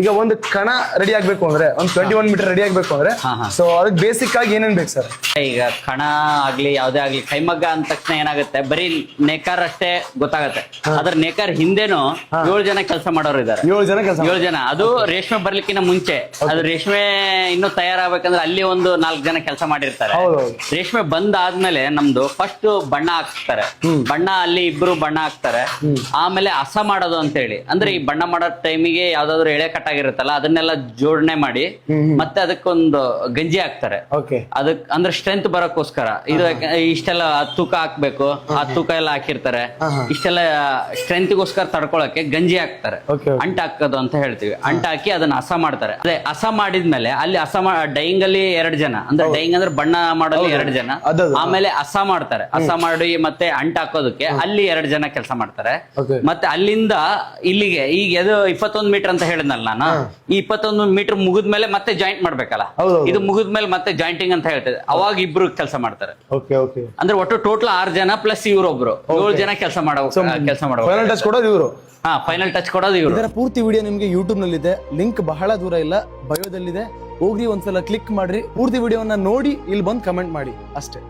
ಈಗ ಒಂದು ಕಣ ರೆಡಿ ಆಗ್ಬೇಕು ಅಂದ್ರೆ ಒಂದು 21 ಮೀಟರ್ ರೆಡಿ ಆಗ್ಬೇಕು ಅಂದ್ರೆ ಸೊ ಅದಕ್ಕೆ ಬೇಸಿಕ್ ಆಗಿ ಏನೇನ್ ಬೇಕು ಸರ್? ಈಗ ಕಣ ಆಗ್ಲಿ ಯಾವ್ದೇ ಆಗ್ಲಿ ಕೈಮಗ್ಗ ಅಂದ ತಕ್ಷಣ ಏನಾಗುತ್ತೆ, ಬರೀ ನೇಕಾರ್ ಅಷ್ಟೇ ಗೊತ್ತಾಗತ್ತೆ. ಅದ್ರ ನೇಕಾರ್ ಹಿಂದೆನೂ 7 ಜನ ಕೆಲಸ ಮಾಡೋರು ಇದಾರೆ. 7 ಜನ ಕೆಲಸ 7 ಜನ. ಅದು ರೇಷ್ಮೆ ಬರ್ಲಿಕ್ಕಿಂತ ಮುಂಚೆ, ಅದು ರೇಷ್ಮೆ ಇನ್ನೂ ತಯಾರಾಗಬೇಕಂದ್ರೆ ಅಲ್ಲಿ ಒಂದು 4 ಜನ ಕೆಲಸ ಮಾಡಿರ್ತಾರೆ. ರೇಷ್ಮೆ ಬಂದಾದ್ಮೇಲೆ ನಮ್ದು ಫಸ್ಟ್ ಬಣ್ಣ ಹಾಕ್ತಾರೆ. ಬಣ್ಣ ಅಲ್ಲಿ ಇಬ್ರು ಬಣ್ಣ ಹಾಕ್ತಾರೆ. ಆಮೇಲೆ ಹಸ ಮಾಡೋದು ಅಂತ ಹೇಳಿ, ಅಂದ್ರೆ ಈ ಬಣ್ಣ ಮಾಡೋ ಟೈಮಿಗೆ ಯಾವ್ದಾದ್ರು ಎಳೆ ಕಟ್ಟಾಗಿರುತ್ತಲ್ಲ ಅದನ್ನೆಲ್ಲ ಜೋಡಣೆ ಮಾಡಿ ಮತ್ತೆ ಅದಕ್ಕೊಂದು ಗಂಜಿ ಹಾಕ್ತಾರೆ. ಅದಕ್ ಅಂದ್ರೆ ಸ್ಟ್ರೆಂತ್ ಬರೋಕ್ಕೋಸ್ಕರ ಇದು ಇಷ್ಟೆಲ್ಲ ತೂಕ ಹಾಕ್ಬೇಕು, ಆ ತೂಕ ಎಲ್ಲ ಹಾಕಿರ್ತಾರೆ. ಇಷ್ಟೆಲ್ಲ ಸ್ಟ್ರೆಂತ್ಗೋಸ್ಕರ ತಡ್ಕೊಳಕ್ಕೆ ಗಂಜಿ ಹಾಕ್ತಾರೆ. ಅಂಟ ಹಾಕೋದು ಅಂತ ಹೇಳ್ತೀವಿ. ಅಂಟ ಹಾಕಿ ಅದನ್ನ ಹಸ ಮಾಡ್ತಾರೆ. ಅದೇ ಹಸ ಮಾಡಿದ್ಮೇಲೆ ಅಲ್ಲಿ ಡೈಯಿಂಗ್ ಅಲ್ಲಿ 2 ಜನ, ಅಂದ್ರೆ ಡೈಯಿಂಗ್ ಅಂದ್ರೆ ಬಣ್ಣ ಮಾಡಲು 2 ಜನ, ಆಮೇಲೆ ಹಸ ಮಾಡ್ತಾರೆ. ಹಸ ಮಾಡಿ ಮತ್ತೆ ಅಂಟ ಹಾಕೋದಕ್ಕೆ ಅಲ್ಲಿ 2 ಜನ ಕೆಲಸ ಮಾಡ್ತಾರೆ. ಮತ್ತೆ ಅಲ್ಲಿಂದ ಇಲ್ಲಿಗೆ ಈಗ ಅದು 21 ಮೀಟರ್ ಅಂತ ಹೇಳಿದ್ನಲ್ಲ ನಾನು, ಈ 21 ಮೀಟರ್ ಮುಗಿದ್ಮೇಲೆ ಮತ್ತೆ ಜಾಯಿಂಟ್ ಮಾಡ್ಬೇಕಲ್ಲ, ಇದು ಮುಗಿದ್ಮೇಲೆ ಮತ್ತೆ ಜಾಯಿಂಟಿಂಗ್ ಅಂತ ಹೇಳ್ತದೆ. ಅವಾಗ ಇಬ್ರು ಕೆಲಸ ಮಾಡ್ತಾರೆ. ಅಂದ್ರೆ ಒಟ್ಟು ಟೋಟಲ್ 6 ಜನ ಪ್ಲಸ್ ಇವ್ರೊಬ್ರು 7 ಜನ ಕೆಲಸ ಮಾಡೋ ಫೈನಲ್ ಟಚ್ ಕೊಡೋದು ಇವರು. ಫೈನಲ್ ಟಚ್ ಕೊಡೋದು ಇವರು. ಇದರ ಪೂರ್ತಿ ವಿಡಿಯೋ ನಿಮ್ಗೆ ಯೂಟ್ಯೂಬ್ ನಲ್ಲಿದೆ, ಲಿಂಕ್ ಬಹಳ ದೂರ ಇಲ್ಲ, ಬಯೋದಲ್ಲಿದೆ. ಹೋಗಿ ಒಂದ್ಸಲ ಕ್ಲಿಕ್ ಮಾಡ್ರಿ, ಪೂರ್ತಿ ವಿಡಿಯೋವನ್ನ ನೋಡಿ ಇಲ್ಲಿ ಬಂದು ಕಮೆಂಟ್ ಮಾಡಿ ಅಷ್ಟೇ.